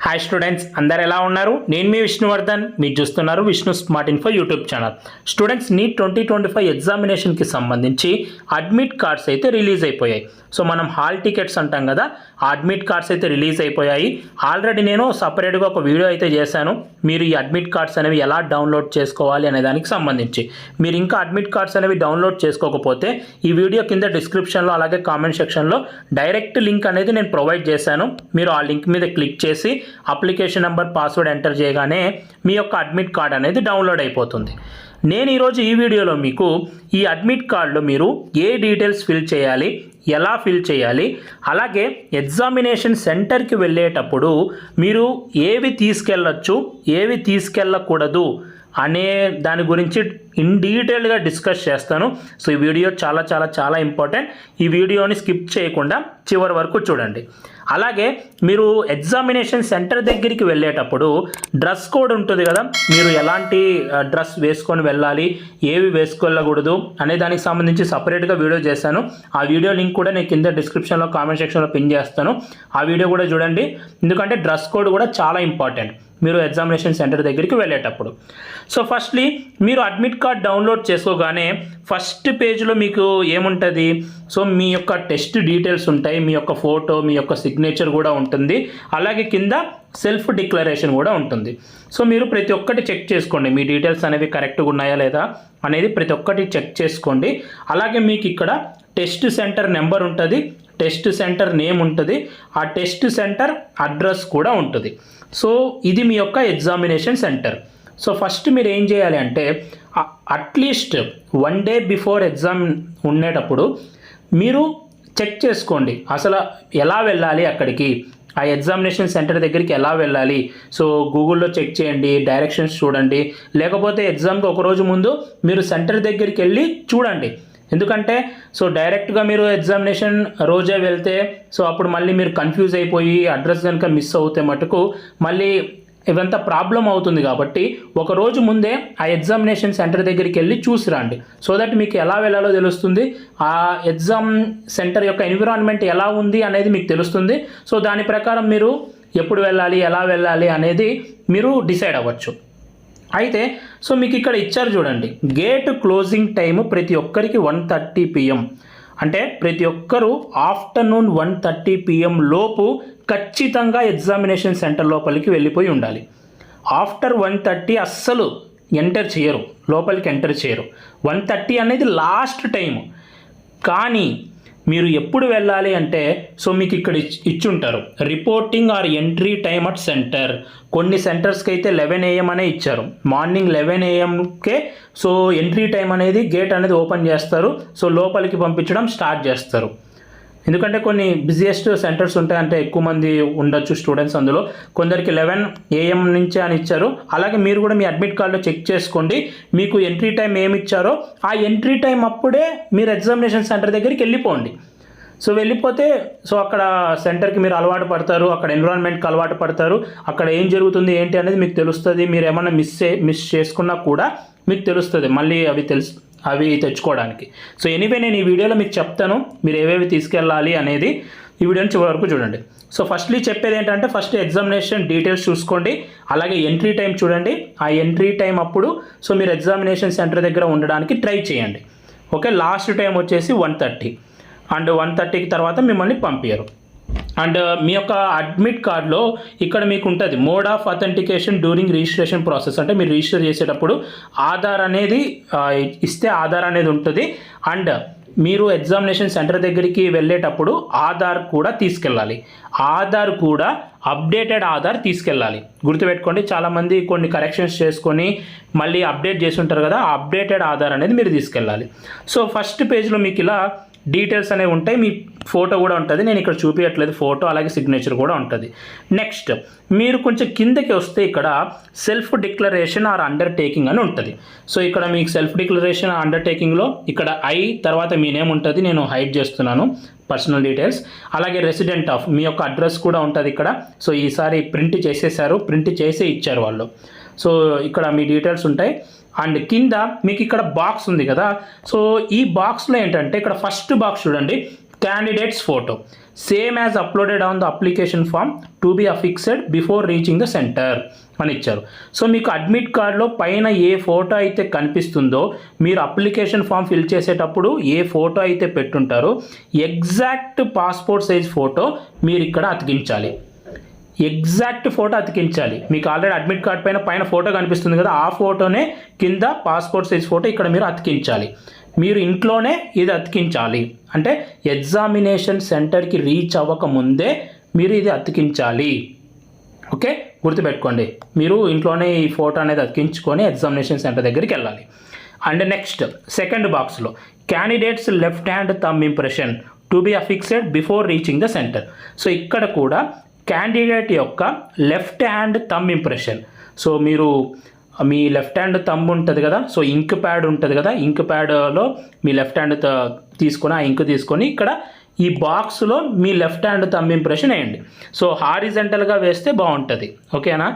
Hi students, అందరు ఎలా ఉన్నారు? నేను మీ విష్ణువర్ధన్. మీరు చూస్తున్నారు Vishnu Smart Info YouTube channel. Students, NEET 2025 ఎగ్జామినేషన్కి సంబంధించి అడ్మిట్ కార్డ్స్ అయితే రిలీజ్ అయిపోయాయి. సో మనం హాల్ టికెట్స్ అంటాం కదా, ఆ అడ్మిట్ కార్డ్స్ అయితే రిలీజ్ అయిపోయాయి. ఆల్రెడీ నేను సపరేట్గా ఒక వీడియో అయితే చేశాను, మీరు ఈ అడ్మిట్ కార్డ్స్ అనేవి ఎలా డౌన్లోడ్ చేసుకోవాలి అనే దానికి సంబంధించి. మీరు ఇంకా అడ్మిట్ కార్డ్స్ అనేవి డౌన్లోడ్ చేసుకోకపోతే ఈ వీడియో కింద డిస్క్రిప్షన్లో అలాగే కామెంట్ సెక్షన్లో డైరెక్ట్ లింక్ అనేది నేను ప్రొవైడ్ చేశాను. మీరు ఆ లింక్ మీద క్లిక్ చేసి అప్లికేషన్ నెంబర్, పాస్వర్డ్ ఎంటర్ చేయగానే మీ యొక్క అడ్మిట్ కార్డ్ అనేది డౌన్లోడ్ అయిపోతుంది. నేను ఈరోజు ఈ వీడియోలో మీకు ఈ అడ్మిట్ కార్డులో మీరు ఏ డీటెయిల్స్ ఫిల్ చేయాలి, ఎలా ఫిల్ చేయాలి, అలాగే ఎగ్జామినేషన్ సెంటర్కి వెళ్ళేటప్పుడు మీరు ఏవి తీసుకెళ్ళచ్చు, ఏవి తీసుకెళ్ళకూడదు అనే దాని గురించి ఇన్ డీటెయిల్గా డిస్కస్ చేస్తాను. సో ఈ వీడియో చాలా చాలా చాలా ఇంపార్టెంట్. ఈ వీడియోని స్కిప్ చేయకుండా చివరి వరకు చూడండి. అలాగే మీరు ఎగ్జామినేషన్ సెంటర్ దగ్గరికి వెళ్ళేటప్పుడు డ్రెస్ కోడ్ ఉంటుంది కదా, మీరు ఎలాంటి డ్రెస్ వేసుకొని వెళ్ళాలి, ఏవి వేసుకోకూడదు అనే దానికి సంబంధించి సపరేట్గా వీడియో చేశాను. ఆ వీడియో లింక్ కూడా నేను కింద డిస్క్రిప్షన్లో కామెంట్ సెక్షన్లో పిన్ చేస్తాను. ఆ వీడియో కూడా చూడండి, ఎందుకంటే డ్రెస్ కోడ్ కూడా చాలా ఇంపార్టెంట్ మీరు ఎగ్జామినేషన్ సెంటర్ దగ్గరికి వెళ్ళేటప్పుడు. సో ఫస్ట్లీ మీరు అడ్మిట్ కార్డ్ డౌన్లోడ్ చేసుకోగానే ఫస్ట్ పేజ్లో మీకు ఏముంటుంది, సో మీ యొక్క టెస్ట్ డీటెయిల్స్ ఉంటాయి, మీ యొక్క ఫోటో, మీ యొక్క సిగ్నేచర్ కూడా ఉంటుంది, అలాగే కింద సెల్ఫ్ డిక్లరేషన్ కూడా ఉంటుంది. సో మీరు ప్రతి ఒక్కటి చెక్ చేసుకోండి, మీ డీటెయిల్స్ అనేవి కరెక్ట్గా ఉన్నాయా లేదా అనేది ప్రతి ఒక్కటి చెక్ చేసుకోండి. అలాగే మీకు ఇక్కడ టెస్ట్ సెంటర్ నెంబర్ ఉంటుంది, టెస్ట్ సెంటర్ నేమ్ ఉంటుంది, ఆ టెస్ట్ సెంటర్ అడ్రస్ కూడా ఉంటుంది. సో ఇది మీ యొక్క ఎగ్జామినేషన్ సెంటర్. సో ఫస్ట్ మీరు ఏం చేయాలి అంటే అట్లీస్ట్ 1 డే బిఫోర్ ఎగ్జామ్ ఉండేటప్పుడు మీరు చెక్ చేసుకోండి అసలు ఎలా వెళ్ళాలి అక్కడికి, ఆ ఎగ్జామినేషన్ సెంటర్ దగ్గరికి ఎలా వెళ్ళాలి. సో గూగుల్లో చెక్ చేయండి, డైరెక్షన్స్ చూడండి, లేకపోతే ఎగ్జామ్కి ఒకరోజు ముందు మీరు సెంటర్ దగ్గరికి వెళ్ళి చూడండి. ఎందుకంటే సో డైరెక్ట్గా మీరు ఎగ్జామినేషన్ రోజే వెళ్తే సో అప్పుడు మళ్ళీ మీరు కన్ఫ్యూజ్ అయిపోయి అడ్రస్ కనుక మిస్ అవుతే మటుకు మళ్ళీ ఇవంతా ప్రాబ్లం అవుతుంది. కాబట్టి ఒక రోజు ముందే ఆ ఎగ్జామినేషన్ సెంటర్ దగ్గరికి వెళ్ళి చూసి రండి. సో దట్ మీకు ఎలా వెళ్ళాలో తెలుస్తుంది, ఆ ఎగ్జామ్ సెంటర్ యొక్క ఎన్విరాన్మెంట్ ఎలా ఉంది అనేది మీకు తెలుస్తుంది. సో దాని ప్రకారం మీరు ఎప్పుడు వెళ్ళాలి, ఎలా వెళ్ళాలి అనేది మీరు డిసైడ్ అవ్వచ్చు. అయితే సో మీకు ఇక్కడ ఇచ్చారు చూడండి, గేట్ క్లోజింగ్ టైము ప్రతి ఒక్కరికి 1:30 PM. అంటే ప్రతి ఒక్కరు ఆఫ్టర్నూన్ 1:30 PM లోపు ఖచ్చితంగా ఎగ్జామినేషన్ సెంటర్ లోపలికి వెళ్ళిపోయి ఉండాలి. ఆఫ్టర్ 1:30 అస్సలు ఎంటర్ చేయరు, లోపలికి ఎంటర్ చేయరు. 1:30 అనేది లాస్ట్ టైము. కానీ మీరు ఎప్పుడు వెళ్ళాలి అంటే సో మీకు ఇక్కడ ఇచ్చుంటారు reporting or entry time at centre. కొన్ని సెంటర్స్కి అయితే 11 AM అనే ఇచ్చారు, మార్నింగ్ 11 AMకే సో ఎంట్రీ టైం అనేది గేట్ అనేది ఓపెన్ చేస్తారు, సో లోపలికి పంపించడం స్టార్ట్ చేస్తారు. ఎందుకంటే కొన్ని బిజియెస్ట్ సెంటర్స్ ఉంటాయి, అంటే ఎక్కువ మంది ఉండొచ్చు స్టూడెంట్స్, అందులో కొందరికి 11 AM నుంచే అని ఇచ్చారు. అలాగే మీరు కూడా మీ అడ్మిట్ కార్డులో చెక్ చేసుకోండి, మీకు ఎంట్రీ టైం ఏమి ఇచ్చారో ఆ ఎంట్రీ టైం అప్పుడే మీరు ఎగ్జామినేషన్ సెంటర్ దగ్గరికి వెళ్ళిపోండి. సో వెళ్ళిపోతే సో అక్కడ సెంటర్కి మీరు అలవాటు పడతారు, అక్కడ ఎన్విరాన్మెంట్కి అలవాటు పడతారు, అక్కడ ఏం జరుగుతుంది ఏంటి అనేది మీకు తెలుస్తుంది. మీరు ఏమన్నా మిస్ చేసుకున్నా కూడా మీకు తెలుస్తుంది, మళ్ళీ అవి తెచ్చుకోవడానికి. సో ఎనీవే నేను ఈ వీడియోలో మీకు చెప్తాను మీరు ఏవేవి తీసుకెళ్ళాలి అనేది. ఈ వీడియోని చివరి వరకు చూడండి. సో ఫస్ట్లీ చెప్పేది ఏంటంటే ఫస్ట్ ఎగ్జామినేషన్ డీటెయిల్స్ చూసుకోండి, అలాగే ఎంట్రీ టైం చూడండి. ఆ ఎంట్రీ టైం అప్పుడు సో మీరు ఎగ్జామినేషన్ సెంటర్ దగ్గర ఉండడానికి ట్రై చేయండి. ఓకే, లాస్ట్ టైం వచ్చేసి 1:30 అండ్ 1:30కి తర్వాత మిమ్మల్ని పంపించరు. అండ్ మీ యొక్క అడ్మిట్ కార్డులో ఇక్కడ మీకు ఉంటుంది mode of authentication during registration process. అంటే మీరు రిజిస్టర్ చేసేటప్పుడు ఆధార్ అనేది ఇస్తే ఆధార్ అనేది ఉంటుంది. అండ్ మీరు ఎగ్జామినేషన్ సెంటర్ దగ్గరికి వెళ్ళేటప్పుడు ఆధార్ కూడా తీసుకెళ్ళాలి. ఆధార్ కూడా అప్డేటెడ్ ఆధార్ తీసుకెళ్ళాలి. గుర్తుపెట్టుకోండి, చాలామంది కొన్ని కరెక్షన్స్ చేసుకొని మళ్ళీ అప్డేట్ చేసి ఉంటారు కదా, ఆ అప్డేటెడ్ ఆధార్ అనేది మీరు తీసుకెళ్ళాలి. సో ఫస్ట్ పేజ్లో మీకు ఇలా డీటెయిల్స్ అనేవి ఉంటాయి, మీ ఫోటో కూడా ఉంటుంది, నేను ఇక్కడ చూపించట్లేదు ఫోటో, అలాగే సిగ్నేచర్ కూడా ఉంటుంది. నెక్స్ట్ మీరు కొంచెం కిందకి వస్తే ఇక్కడ సెల్ఫ్ డిక్లరేషన్ ఆర్ అండర్టేకింగ్ అని ఉంటుంది. సో ఇక్కడ మీకు సెల్ఫ్ డిక్లరేషన్ అండర్టేకింగ్లో ఇక్కడ తర్వాత మీ నేమ్ ఉంటుంది, నేను హైడ్ చేస్తున్నాను పర్సనల్ డీటెయిల్స్. అలాగే రెసిడెంట్ ఆఫ్ మీ యొక్క అడ్రస్ కూడా ఉంటుంది ఇక్కడ. సో ఈసారి ప్రింట్ చేసేసారు, ప్రింట్ చేసే ఇచ్చారు వాళ్ళు. సో ఇక్కడ మీ డీటెయిల్స్ ఉంటాయి. అండ్ కింద మీకు ఇక్కడ బాక్స్ ఉంది కదా, సో ఈ బాక్స్లో ఏంటంటే ఇక్కడ ఫస్ట్ బాక్స్ చూడండి, candidates photo. Same as uploaded on the application form to be affixed before reaching the centre అని ఇచ్చారు. సో మీకు అడ్మిట్ కార్డులో పైన ఏ ఫోటో అయితే కనిపిస్తుందో మీరు అప్లికేషన్ ఫామ్ ఫిల్ చేసేటప్పుడు ఏ ఫోటో అయితే పెట్టుంటారో ఎగ్జాక్ట్ పాస్పోర్ట్ సైజ్ ఫోటో మీరు ఇక్కడ అతికించాలి. ఎగ్జాక్ట్ ఫోటో అతికించాలి. మీకు ఆల్రెడీ అడ్మిట్ కార్డ్ పైన ఫోటో కనిపిస్తుంది కదా, ఆ ఫోటోనే కింద పాస్పోర్ట్ సైజ్ ఫోటో ఇక్కడ మీరు అతికించాలి. మీరు ఇంట్లోనే ఇది అతికించాలి. అంటే ఎగ్జామినేషన్ సెంటర్కి రీచ్ అవ్వక ముందే మీరు ఇది అతికించాలి. ఓకే, గుర్తుపెట్టుకోండి. మీరు ఇంట్లోనే ఈ ఫోటో అనేది అతికించుకొని ఎగ్జామినేషన్ సెంటర్ దగ్గరికి వెళ్ళాలి. అండ్ నెక్స్ట్ సెకండ్ బాక్స్లో candidates left hand thumb impression to be affixed before reaching the centre. So ఇక్కడ కూడా క్యాండిడేట్ యొక్క left hand thumb impression. So మీరు మీ లెఫ్ట్ హ్యాండ్ థంబ్ ఉంటుంది కదా, సో ఇంక్ ప్యాడ్ ఉంటుంది కదా, ఇంక్ ప్యాడ్లో మీ లెఫ్ట్ హ్యాండ్ తీసుకొని ఆ ఇంక్ తీసుకొని ఇక్కడ ఈ బాక్స్లో మీ లెఫ్ట్ హ్యాండ్ థంబ్ ఇంప్రెషన్ వేయండి. సో హారిజెంటల్గా వేస్తే బాగుంటుంది, ఓకేనా.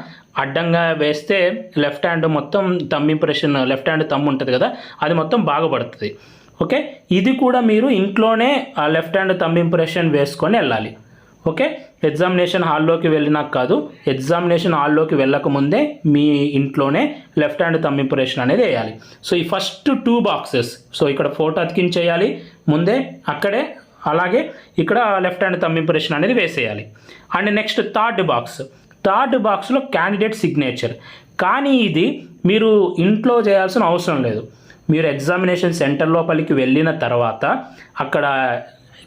అడ్డంగా వేస్తే లెఫ్ట్ హ్యాండ్ మొత్తం thumb impression, left hand thumb ఉంటుంది కదా, అది మొత్తం బాగుపడుతుంది. ఓకే, ఇది కూడా మీరు ఇంట్లోనే ఆ లెఫ్ట్ హ్యాండ్ థంబ్ ఇంప్రెషన్ వేసుకొని వెళ్ళాలి. ఓకే, ఎగ్జామినేషన్ హాల్లోకి వెళ్ళినాక కాదు, ఎగ్జామినేషన్ హాల్లోకి వెళ్ళకముందే మీ ఇంట్లోనే లెఫ్ట్ హ్యాండ్ థంబ్ ఇంప్రెషన్ అనేది వేయాలి. సో ఈ ఫస్ట్ 2 బాక్సెస్, సో ఇక్కడ ఫోటో అతికించేయాలి ముందే అక్కడే, అలాగే ఇక్కడ లెఫ్ట్ హ్యాండ్ థంబ్ ఇంప్రెషన్ అనేది వేసేయాలి. అండ్ నెక్స్ట్ థర్డ్ బాక్స్లో క్యాండిడేట్ సిగ్నేచర్. కానీ ఇది మీరు ఇంట్లో చేయాల్సిన అవసరం లేదు. మీరు ఎగ్జామినేషన్ సెంటర్ లోపలికి వెళ్ళిన తర్వాత అక్కడ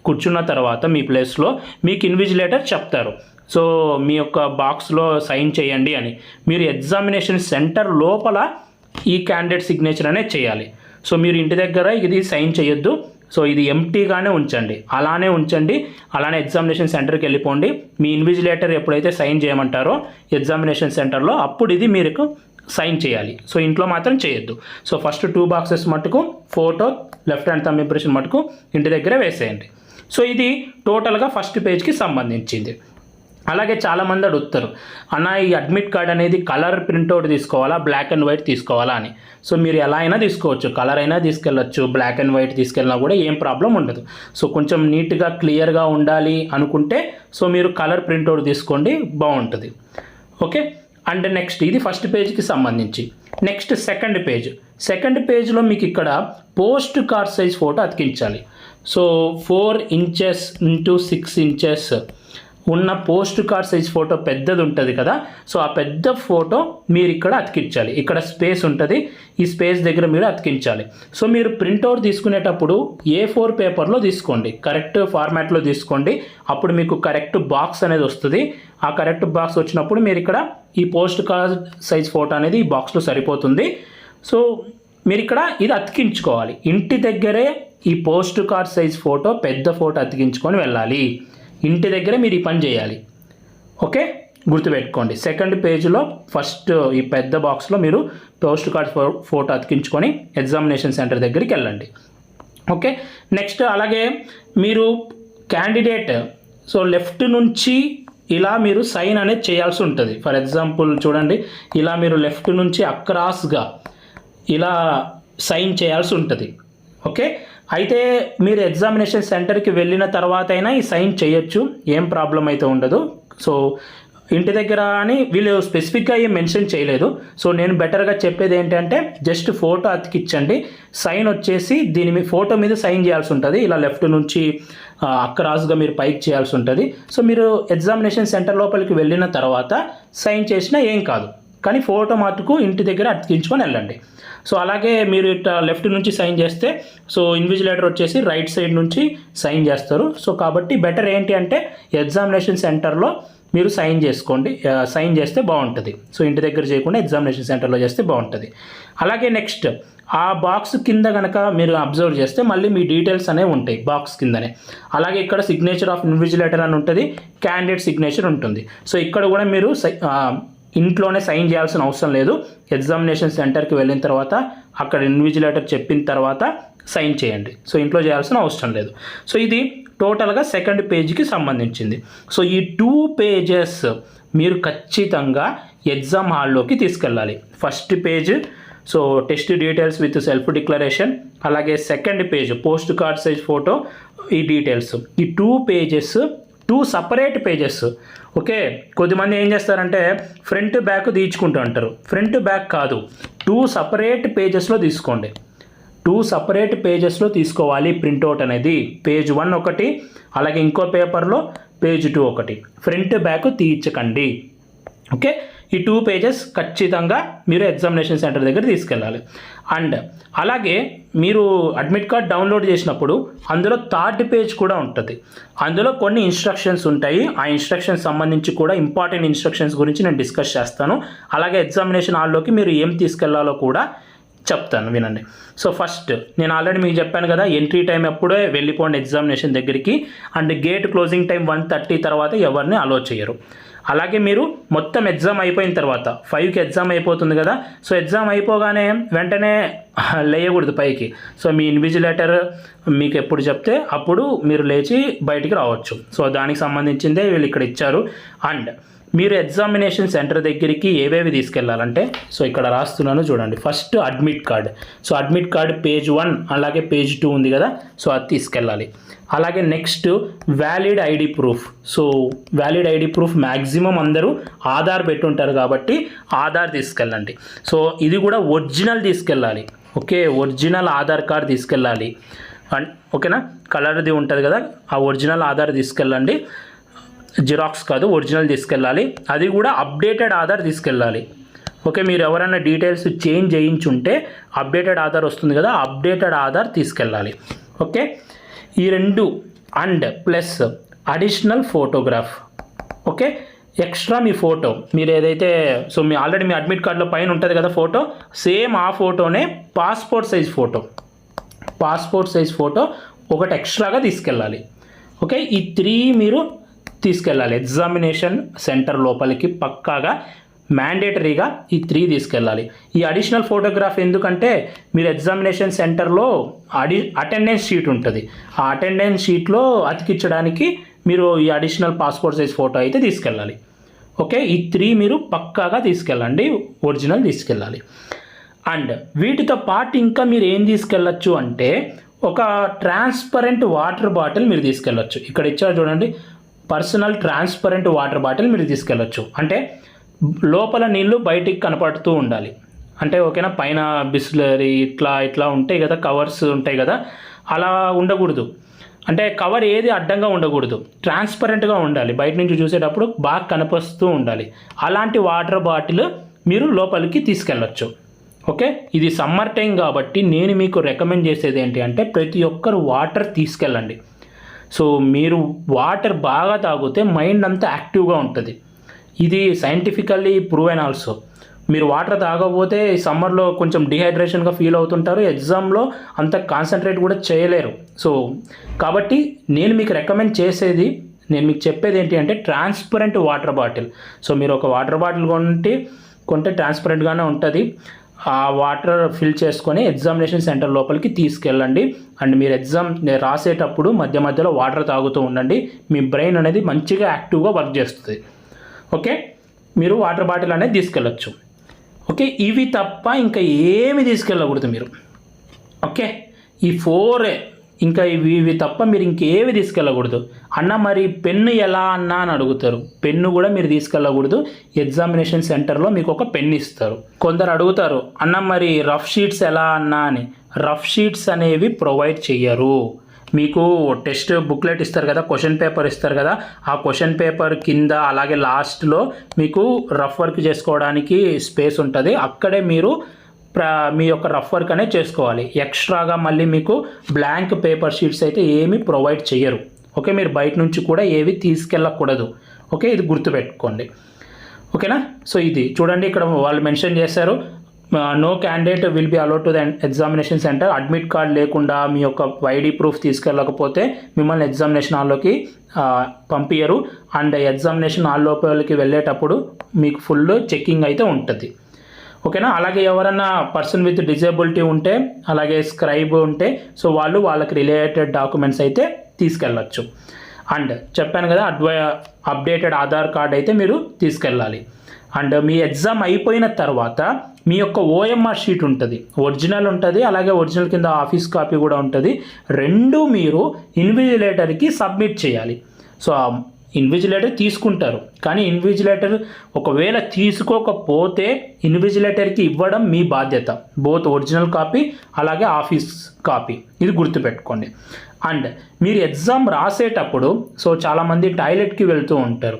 కూర్చున్న తర్వాత మీ ప్లేస్లో మీకు ఇన్విజిలేటర్ చెప్తారు, సో మీ యొక్క బాక్స్లో సైన్ చేయండి అని. మీరు ఎగ్జామినేషన్ సెంటర్ లోపల ఈ క్యాండిడేట్ సిగ్నేచర్ అనేది చేయాలి. సో మీరు ఇంటి దగ్గర ఇది సైన్ చేయొద్దు. సో ఇది ఎంటీగానే ఉంచండి, అలానే ఎగ్జామినేషన్ సెంటర్కి వెళ్ళిపోండి. మీ ఇన్విజిలేటర్ ఎప్పుడైతే సైన్ చేయమంటారో ఎగ్జామినేషన్ సెంటర్లో అప్పుడు ఇది మీరు సైన్ చేయాలి. సో ఇంట్లో మాత్రం చేయొద్దు. సో ఫస్ట్ 2 బాక్సెస్ మటుకు photo, left hand thumb impression మటుకు ఇంటి దగ్గర వేసేయండి. సో ఇది టోటల్గా ఫస్ట్ పేజ్కి సంబంధించింది. అలాగే చాలామంది అడుగుతారు, అన్న ఈ అడ్మిట్ కార్డ్ అనేది కలర్ ప్రింట్అవుట్ తీసుకోవాలా, బ్లాక్ అండ్ వైట్ తీసుకోవాలా అని. సో మీరు ఎలా అయినా తీసుకోవచ్చు, కలర్ అయినా తీసుకెళ్ళచ్చు, బ్లాక్ అండ్ వైట్ తీసుకెళ్ళినా కూడా ఏం ప్రాబ్లం ఉండదు. సో కొంచెం నీట్గా క్లియర్గా ఉండాలి అనుకుంటే సో మీరు కలర్ ప్రింట్అవుట్ తీసుకోండి, బాగుంటుంది. ఓకే, అండ్ నెక్స్ట్ ఇది ఫస్ట్ పేజ్కి సంబంధించి. నెక్స్ట్ సెకండ్ పేజ్లో మీకు ఇక్కడ పోస్ట్ కార్డ్ సైజ్ ఫోటో అతికించాలి. సో 4 ఇంచెస్ ఇంటూ 6 ఇంచెస్ ఉన్న పోస్ట్ కార్డ్ సైజ్ ఫోటో పెద్దది ఉంటుంది కదా, సో ఆ పెద్ద ఫోటో మీరు ఇక్కడ అతికించాలి. ఇక్కడ స్పేస్ ఉంటుంది, ఈ స్పేస్ దగ్గర మీరు అతికించాలి. సో మీరు ప్రింట్అవుట్ తీసుకునేటప్పుడు A4 పేపర్లో తీసుకోండి, కరెక్ట్ ఫార్మాట్లో తీసుకోండి. అప్పుడు మీకు కరెక్ట్ బాక్స్ అనేది వస్తుంది. ఆ కరెక్ట్ బాక్స్ వచ్చినప్పుడు మీరు ఇక్కడ ఈ పోస్ట్ కార్డ్ సైజ్ ఫోటో అనేది ఈ బాక్స్లో సరిపోతుంది. సో మీరు ఇక్కడ ఇది అతికించుకోవాలి. ఇంటి దగ్గరే ఈ పోస్ట్ కార్డ్ సైజ్ ఫోటో, పెద్ద ఫోటో అతికించుకొని వెళ్ళాలి. ఇంటి దగ్గర మీరు ఈ పని చేయాలి. ఓకే, గుర్తుపెట్టుకోండి. సెకండ్ పేజ్లో ఫస్ట్ ఈ పెద్ద బాక్స్లో మీరు పోస్ట్ కార్డ్ ఫోటో అతికించుకొని ఎగ్జామినేషన్ సెంటర్ దగ్గరికి వెళ్ళండి. ఓకే, నెక్స్ట్ అలాగే మీరు క్యాండిడేట్ సో లెఫ్ట్ నుంచి ఇలా మీరు సైన్ అనేది చేయాల్సి ఉంటుంది. ఫర్ ఎగ్జాంపుల్ చూడండి, ఇలా మీరు లెఫ్ట్ నుంచి అక్రాస్గా ఇలా సైన్ చేయాల్సి ఉంటుంది. ఓకే, అయితే మీరు ఎగ్జామినేషన్ సెంటర్కి వెళ్ళిన తర్వాత అయినా ఈ సైన్ చేయొచ్చు, ఏం ప్రాబ్లం అయితే ఉండదు. సో ఇంటి దగ్గర అని వీళ్ళు స్పెసిఫిక్గా ఏం మెన్షన్ చేయలేదు. సో నేను బెటర్గా చెప్పేది ఏంటంటే జస్ట్ ఫోటో అతికించండి, సైన్ వచ్చేసి దీని మీ ఫోటో మీద సైన్ చేయాల్సి ఉంటుంది. ఇలా లెఫ్ట్ నుంచి అక్రాస్గా మీరు పైకి చేయాల్సి ఉంటుంది. సో మీరు ఎగ్జామినేషన్ సెంటర్ లోపలికి వెళ్ళిన తర్వాత సైన్ చేసినా ఏం కాదు, కానీ ఫోటో మటుకు ఇంటి దగ్గర అతికించుకొని వెళ్ళండి. సో అలాగే మీరు ఇట్లా లెఫ్ట్ నుంచి సైన్ చేస్తే సో ఇన్విజిలేటర్ వచ్చేసి రైట్ సైడ్ నుంచి సైన్ చేస్తారు. సో కాబట్టి బెటర్ ఏంటి అంటే ఎగ్జామినేషన్ సెంటర్లో మీరు సైన్ చేసుకోండి, సైన్ చేస్తే బాగుంటుంది. సో ఇంటి దగ్గర చేయకుండా ఎగ్జామినేషన్ సెంటర్లో చేస్తే బాగుంటుంది. అలాగే నెక్స్ట్ ఆ బాక్స్ కింద కనుక మీరు అబ్జర్వ్ చేస్తే మళ్ళీ మీ డీటెయిల్స్ అనేవి ఉంటాయి బాక్స్ కిందనే. అలాగే ఇక్కడ సిగ్నేచర్ ఆఫ్ ఇన్విజిలేటర్ అని ఉంటుంది, క్యాండిడేట్ సిగ్నేచర్ ఉంటుంది. సో ఇక్కడ కూడా మీరు ఇంట్లోనే సైన్ చేయాల్సిన అవసరం లేదు. ఎగ్జామినేషన్ సెంటర్కి వెళ్ళిన తర్వాత అక్కడ ఇన్విజిలేటర్ చెప్పిన తర్వాత సైన్ చేయండి. సో ఇంట్లో చేయాల్సిన అవసరం లేదు. సో ఇది టోటల్గా సెకండ్ పేజ్కి సంబంధించింది. సో ఈ 2 పేజెస్ మీరు ఖచ్చితంగా ఎగ్జామ్ హాల్లోకి తీసుకెళ్ళాలి. First page so test details with self declaration, అలాగే second page post card size photo, ఈ డీటెయిల్స్, ఈ 2 పేజెస్ 2 సపరేట్ పేజెస్. ఓకే, కొద్దిమంది ఏం చేస్తారంటే ఫ్రంట్ బ్యాక్ తీయించుకుంటూ అంటారు. ఫ్రంట్ బ్యాక్ కాదు, 2 సపరేట్ పేజెస్లో తీసుకోండి. 2 సపరేట్ పేజెస్లో తీసుకోవాలి ప్రింట్అవుట్ అనేది. పేజ్ 1 ఒకటి, అలాగే ఇంకో పేపర్లో పేజ్ 2 ఒకటి. Front back తీయించకండి. ఓకే, ఈ 2 పేజెస్ ఖచ్చితంగా మీరు ఎగ్జామినేషన్ సెంటర్ దగ్గర తీసుకెళ్ళాలి. అండ్ అలాగే మీరు అడ్మిట్ కార్డ్ డౌన్లోడ్ చేసినప్పుడు అందులో 3rd పేజ్ కూడా ఉంటుంది. అందులో కొన్ని ఇన్స్ట్రక్షన్స్ ఉంటాయి. ఆ ఇన్స్ట్రక్షన్స్ సంబంధించి కూడా ఇంపార్టెంట్ ఇన్స్ట్రక్షన్స్ గురించి నేను డిస్కస్ చేస్తాను. అలాగే ఎగ్జామినేషన్ హాల్లోకి మీరు ఏం తీసుకెళ్లాలో కూడా చెప్తాను, వినండి. సో ఫస్ట్ నేను ఆల్రెడీ మీకు చెప్పాను కదా, ఎంట్రీ టైం ఎప్పుడే వెళ్ళిపోండి ఎగ్జామినేషన్ దగ్గరికి. అండ్ గేట్ క్లోజింగ్ టైం 1:30 తర్వాత ఎవరిని అలో చేయరు. అలాగే మీరు మొత్తం ఎగ్జామ్ అయిపోయిన తర్వాత 5కి ఎగ్జామ్ అయిపోతుంది కదా, సో ఎగ్జామ్ అయిపోగానే వెంటనే లేయకూడదు పైకి. సో మీ ఇన్విజిలేటర్ మీకు ఎప్పుడు చెప్తే అప్పుడు మీరు లేచి బయటికి రావచ్చు. సో దానికి సంబంధించిందే వీళ్ళు ఇక్కడ ఇచ్చారు. అండ్ మీరు ఎగ్జామినేషన్ సెంటర్ దగ్గరికి ఏవేవి తీసుకెళ్లాలంటే, సో ఇక్కడ రాస్తున్నాను చూడండి. First admit card. So admit card page 1 అలాగే పేజ్ 2 ఉంది కదా, సో అది తీసుకెళ్ళాలి. అలాగే next valid ID proof. So valid ID proof maximum అందరూ ఆధార్ పెట్టుంటారు కాబట్టి ఆధార్ తీసుకెళ్ళండి. సో ఇది కూడా ఒరిజినల్ తీసుకెళ్ళాలి. ఓకే, ఒరిజినల్ ఆధార్ కార్డ్ తీసుకెళ్ళాలి. అండ్ ఓకేనా, కలర్ది ఉంటుంది కదా, ఆ ఒరిజినల్ ఆధార్ తీసుకెళ్ళండి. జిరాక్స్ కాదు, ఒరిజినల్ తీసుకెళ్ళాలి. అది కూడా అప్డేటెడ్ ఆధార్ తీసుకెళ్ళాలి. ఓకే, మీరు ఎవరైనా డీటెయిల్స్ చేంజ్ చేయించుంటే అప్డేటెడ్ ఆధార్ వస్తుంది కదా, అప్డేటెడ్ ఆధార్ తీసుకెళ్ళాలి. ఓకే, ఈ 2 and plus additional photograph. Okay, extra me photo మీరు ఏదైతే, సో మీ ఆల్రెడీ మీ అడ్మిట్ కార్డులో పైన ఉంటుంది కదా ఫోటో, సేమ్ ఆ ఫోటోనే పాస్పోర్ట్ సైజ్ ఫోటో ఒకటి ఎక్స్ట్రాగా తీసుకెళ్ళాలి. ఓకే, ఈ 3 మీరు తీసుకెళ్ళాలి ఎగ్జామినేషన్ సెంటర్ లోపలికి పక్కాగా మ్యాండేటరీగా ఈ 3 తీసుకెళ్ళాలి. ఈ అడిషనల్ ఫోటోగ్రాఫ్ ఎందుకంటే మీరు ఎగ్జామినేషన్ సెంటర్లో అటెండెన్స్ షీట్ ఉంటుంది. ఆ అటెండెన్స్ షీట్లో అతికించడానికి మీరు ఈ అడిషనల్ పాస్పోర్ట్ సైజ్ ఫోటో అయితే తీసుకెళ్ళాలి. ఓకే, ఈ 3 మీరు పక్కాగా తీసుకెళ్ళండి, ఒరిజినల్ తీసుకెళ్ళాలి. అండ్ వీటితో పాటు ఇంకా మీరు ఏం తీసుకెళ్ళచ్చు అంటే ఒక ట్రాన్స్పరెంట్ వాటర్ బాటిల్ మీరు తీసుకెళ్ళచ్చు. ఇక్కడ ఇచ్చారు చూడండి, పర్సనల్ ట్రాన్స్పరెంట్ వాటర్ బాటిల్ మీరు తీసుకెళ్ళచ్చు. అంటే లోపల నీళ్ళు బయటికి కనపడుతూ ఉండాలి. అంటే ఓకేనా, పైన బిస్లరీ ఇట్లా ఉంటాయి కదా, కవర్స్ ఉంటాయి కదా, అలా ఉండకూడదు. అంటే కవర్ ఏది అడ్డంగా ఉండకూడదు, ట్రాన్స్పరెంట్గా ఉండాలి, బయట నుంచి చూసేటప్పుడు బాగా కనిపిస్తూ ఉండాలి. అలాంటి వాటర్ బాటిల్ మీరు లోపలికి తీసుకెళ్ళచ్చు. ఓకే, ఇది సమ్మర్ టైం కాబట్టి నేను మీకు రికమెండ్ చేసేది ఏంటి అంటే ప్రతి ఒక్కరు వాటర్ తీసుకెళ్ళండి. సో మీరు వాటర్ బాగా తాగితే మైండ్ అంతా యాక్టివ్గా ఉంటుంది. ఇది సైంటిఫికల్లీ ప్రూవెన్ ఆల్సో. మీరు వాటర్ తాగకపోతే సమ్మర్లో కొంచెం డిహైడ్రేషన్గా ఫీల్ అవుతుంటారు, ఎగ్జామ్లో అంత కాన్సన్ట్రేట్ కూడా చేయలేరు. సో కాబట్టి నేను మీకు రికమెండ్ చేసేది, నేను మీకు చెప్పేది ఏంటి అంటే ట్రాన్స్పరెంట్ వాటర్ బాటిల్. సో మీరు ఒక వాటర్ బాటిల్ కొంటే ట్రాన్స్పరెంట్గానే ఉంటుంది. ఆ వాటర్ ఫిల్ చేసుకొని ఎగ్జామినేషన్ సెంటర్ లోపలికి తీసుకెళ్ళండి. అండ్ మీరు ఎగ్జామ్ రాసేటప్పుడు మధ్య మధ్యలో వాటర్ తాగుతూ ఉండండి. మీ బ్రెయిన్ అనేది మంచిగా యాక్టివ్గా వర్క్ చేస్తుంది. ఓకే, మీరు వాటర్ బాటిల్ అనేది తీసుకెళ్ళచ్చు. ఓకే, ఇవి తప్ప ఇంకా ఏమి తీసుకెళ్ళకూడదు మీరు. ఓకే, ఈ 4 ఇంకా ఇవి తప్ప మీరు ఇంకేవి తీసుకెళ్ళకూడదు. అన్న మరి పెన్ను ఎలా అన్నా అని అడుగుతారు. పెన్ను కూడా మీరు తీసుకెళ్ళకూడదు. ఎగ్జామినేషన్ సెంటర్లో మీకు ఒక పెన్ను ఇస్తారు. కొందరు అడుగుతారు, అన్న మరి రఫ్ షీట్స్ ఎలా అన్నా అని. రఫ్ షీట్స్ అనేవి ప్రొవైడ్ చెయ్యరు. మీకు టెస్ట్ బుక్లెట్ ఇస్తారు కదా, క్వశ్చన్ పేపర్ ఇస్తారు కదా, ఆ క్వశ్చన్ పేపర్ కింద అలాగే లాస్ట్లో మీకు రఫ్ వర్క్ చేసుకోవడానికి స్పేస్ ఉంటుంది. అక్కడే మీరు మీ యొక్క రఫ్ వర్క్ అనేది చేసుకోవాలి. ఎక్స్ట్రాగా మళ్ళీ మీకు బ్లాంక్ పేపర్ షీట్స్ అయితే ఏమీ ప్రొవైడ్ చేయరు. ఓకే, మీరు బయట నుంచి కూడా ఏవి తీసుకెళ్ళకూడదు. ఓకే, ఇది గుర్తుపెట్టుకోండి. ఓకేనా, సో ఇది చూడండి, ఇక్కడ వాళ్ళు మెన్షన్ చేశారు, no candidate will be allowed to the examination centre. Admit card లేకుండా మీ యొక్క ఐడి ప్రూఫ్ తీసుకెళ్ళకపోతే మిమ్మల్ని ఎగ్జామినేషన్ హాల్లోకి పంపించరు. అండ్ ఎగ్జామినేషన్ హాల్ లోపలికి వెళ్ళేటప్పుడు మీకు ఫుల్ చెకింగ్ అయితే ఉంటుంది. ఓకేనా, అలాగే ఎవరన్నా పర్సన్ విత్ డిజేబిలిటీ ఉంటే అలాగే స్క్రైబ్ ఉంటే సో వాళ్ళకి రిలేటెడ్ డాక్యుమెంట్స్ అయితే తీసుకెళ్ళచ్చు. అండ్ చెప్పాను కదా, అప్డేటెడ్ ఆధార్ కార్డ్ అయితే మీరు తీసుకెళ్ళాలి. అండ్ మీ ఎగ్జామ్ అయిపోయిన తర్వాత మీ యొక్క ఓఎంఆర్ షీట్ ఉంటుంది, ఒరిజినల్ ఉంటుంది, అలాగే ఒరిజినల్ కింద ఆఫీస్ కాపీ కూడా ఉంటుంది. 2 మీరు ఇన్విజిలేటర్కి సబ్మిట్ చేయాలి. సో ఇన్విజిలేటర్ తీసుకుంటారు, కానీ ఇన్విజిలేటర్ ఒకవేళ తీసుకోకపోతే ఇన్విజిలేటర్కి ఇవ్వడం మీ బాధ్యత, బోత్ ఒరిజినల్ కాపీ అలాగే ఆఫీస్ కాపీ, ఇది గుర్తుపెట్టుకోండి. అండ్ మీరు ఎగ్జామ్ రాసేటప్పుడు సో చాలామంది టాయిలెట్కి వెళ్తూ ఉంటారు,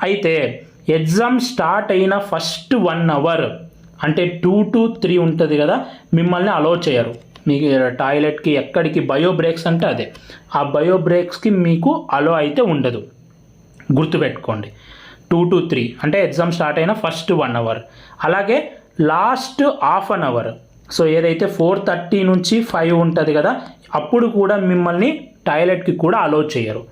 అయితే ఎగ్జామ్ స్టార్ట్ అయిన ఫస్ట్ 1 అవర్ అంటే 2 to 3 ఉంటుంది కదా, మిమ్మల్ని అలో చేయరు. మీకు టాయిలెట్కి ఎక్కడికి బయో బ్రేక్స్ అంటే అదే, ఆ బయో బ్రేక్స్కి మీకు అలో అయితే ఉండదు, గుర్తుపెట్టుకోండి. 2 to 3 అంటే ఎగ్జామ్ స్టార్ట్ అయిన ఫస్ట్ 1 అవర్, అలాగే last half an hour, so ఏదైతే 4:30 నుంచి 5 ఉంటుంది కదా, అప్పుడు కూడా మిమ్మల్ని టాయిలెట్కి కూడా అలో చేయరు.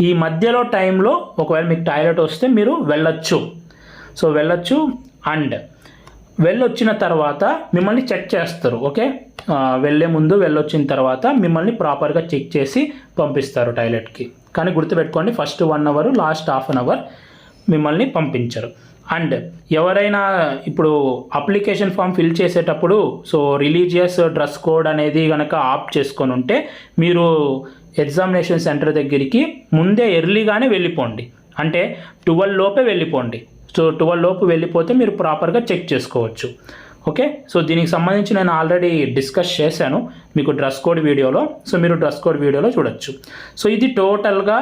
ఈ మధ్యలో టైంలో ఒకవేళ మీకు టాయిలెట్ వస్తే మీరు వెళ్ళొచ్చు, సో వెళ్ళొచ్చు. అండ్ వెళ్ళొచ్చిన తర్వాత మిమ్మల్ని చెక్ చేస్తారు, ఓకే, వెళ్ళే ముందు వెళ్ళొచ్చిన తర్వాత మిమ్మల్ని ప్రాపర్గా చెక్ చేసి పంపిస్తారు టాయిలెట్కి. కానీ గుర్తుపెట్టుకోండి, first 1 hour last half an hour మిమ్మల్ని పంపించరు. అండ్ ఎవరైనా ఇప్పుడు అప్లికేషన్ ఫామ్ ఫిల్ చేసేటప్పుడు సో రిలీజియస్ డ్రెస్ కోడ్ అనేది కనుక ఆప్ చేసుకొని ఉంటే మీరు ఎగ్జామినేషన్ సెంటర్ దగ్గరికి ముందే ఎర్లీగానే వెళ్ళిపోండి, అంటే 12 లోపే వెళ్ళిపోండి. సో 12 లోపు వెళ్ళిపోతే మీరు ప్రాపర్గా చెక్ చేసుకోవచ్చు, ఓకే. సో దీనికి సంబంధించి నేను ఆల్రెడీ డిస్కస్ చేశాను మీకు డ్రెస్ కోడ్ వీడియోలో, సో మీరు డ్రెస్ కోడ్ వీడియోలో చూడొచ్చు. సో ఇది టోటల్గా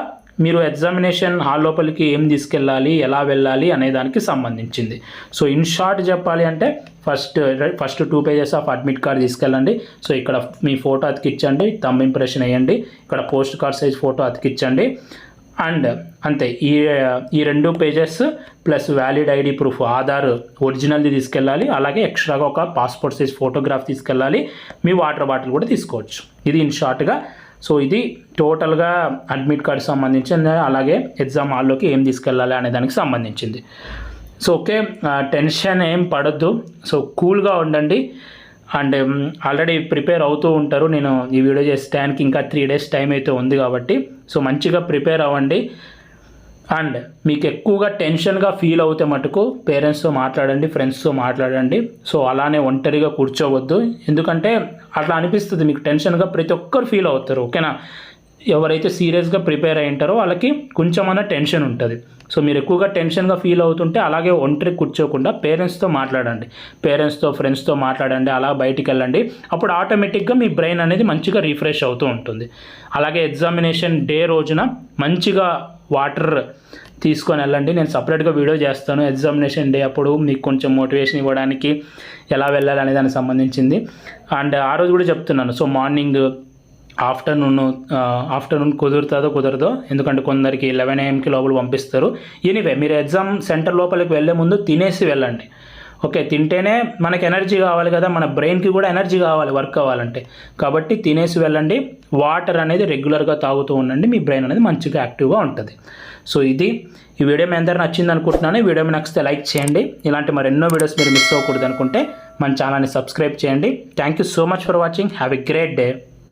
మీరు ఎగ్జామినేషన్ హాల్ లోపలికి ఏం తీసుకెళ్ళాలి, ఎలా వెళ్ళాలి అనే దానికి సంబంధించింది. సో ఇన్ షార్ట్ చెప్పాలి అంటే first 2 pages of admit card తీసుకెళ్ళండి. సో ఇక్కడ మీ ఫోటో అతికించండి, థంబ్ ఇంప్రెషన్ వేయండి, ఇక్కడ పోస్ట్ కార్డ్ సైజ్ ఫోటో అతికించండి, అండ్ అంతే. ఈ 2 pages plus valid ID proof, Aadhaar ఒరిజినల్ది తీసుకెళ్ళాలి, అలాగే ఎక్స్ట్రాగా ఒక పాస్పోర్ట్ సైజ్ ఫోటోగ్రాఫ్ తీసుకెళ్ళాలి, మీ వాటర్ బాటిల్ కూడా తీసుకోవచ్చు. ఇది ఇన్ షార్ట్గా. సో ఇది టోటల్గా అడ్మిట్ కార్డ్ సంబంధించింది, అలాగే ఎగ్జామ్ హాల్లోకి ఏం తీసుకెళ్ళాలి అనే దానికి సంబంధించింది. సో ఓకే, టెన్షన్ ఏం పడద్దు, సో కూల్గా ఉండండి. అండ్ ఆల్రెడీ ప్రిపేర్ అవుతూ ఉంటారు, నేను ఈ వీడియో చేసేటానికి ఇంకా 3 days టైం అయితే ఉంది కాబట్టి సో మంచిగా ప్రిపేర్ అవ్వండి. అండ్ మీకు ఎక్కువగా టెన్షన్గా ఫీల్ అవుతే మటుకు పేరెంట్స్తో మాట్లాడండి, ఫ్రెండ్స్తో మాట్లాడండి. సో అలానే ఒంటరిగా కూర్చోవద్దు, ఎందుకంటే అట్లా అనిపిస్తుంది మీకు టెన్షన్గా, ప్రతి ఒక్కరు ఫీల్ అవుతారు, ఓకేనా. ఎవరైతే సీరియస్గా ప్రిపేర్ అయి ఉంటారో వాళ్ళకి కొంచెమన్నా టెన్షన్ ఉంటుంది. సో మీరు ఎక్కువగా టెన్షన్గా ఫీల్ అవుతుంటే అలాగే ఒంటరి కూర్చోకుండా పేరెంట్స్తో మాట్లాడండి, పేరెంట్స్తో ఫ్రెండ్స్తో మాట్లాడండి, అలా బయటికి వెళ్ళండి. అప్పుడు ఆటోమేటిక్గా మీ బ్రెయిన్ అనేది మంచిగా రిఫ్రెష్ అవుతూ ఉంటుంది. అలాగే ఎగ్జామినేషన్ డే రోజున మంచిగా వాటర్ తీసుకొని వెళ్ళండి. నేను సపరేట్గా వీడియో చేస్తాను ఎగ్జామినేషన్ డే అప్పుడు మీకు కొంచెం మోటివేషన్ ఇవ్వడానికి, ఎలా వెళ్ళాలి అనే దానికి సంబంధించింది. అండ్ ఆ రోజు కూడా చెప్తున్నాను, సో మార్నింగ్ ఆఫ్టర్నూన్ కుదరదో, ఎందుకంటే కొందరికి 11 AM లోపల పంపిస్తారు. ఎనీవే మీరు ఎగ్జామ్ సెంటర్ లోపలికి వెళ్ళే ముందు తినేసి వెళ్ళండి, ఓకే. తింటేనే మనకి ఎనర్జీ కావాలి కదా, మన బ్రెయిన్కి కూడా ఎనర్జీ కావాలి వర్క్ అవ్వాలంటే, కాబట్టి తినేసి వెళ్ళండి. వాటర్ అనేది రెగ్యులర్గా తాగుతూ ఉండండి, మీ బ్రెయిన్ అనేది మంచిగా యాక్టివ్గా ఉంటుంది. సో ఇది ఈ వీడియో మీ అందరూ నచ్చింది అనుకుంటున్నాను. ఈ వీడియో మీ నచ్చితే లైక్ చేయండి. ఇలాంటి మరెన్నో వీడియోస్ మీరు మిస్ అవ్వకూడదు అనుకుంటే మన ఛానల్ని సబ్స్క్రైబ్ చేయండి. Thank you so much for watching. Have a great day.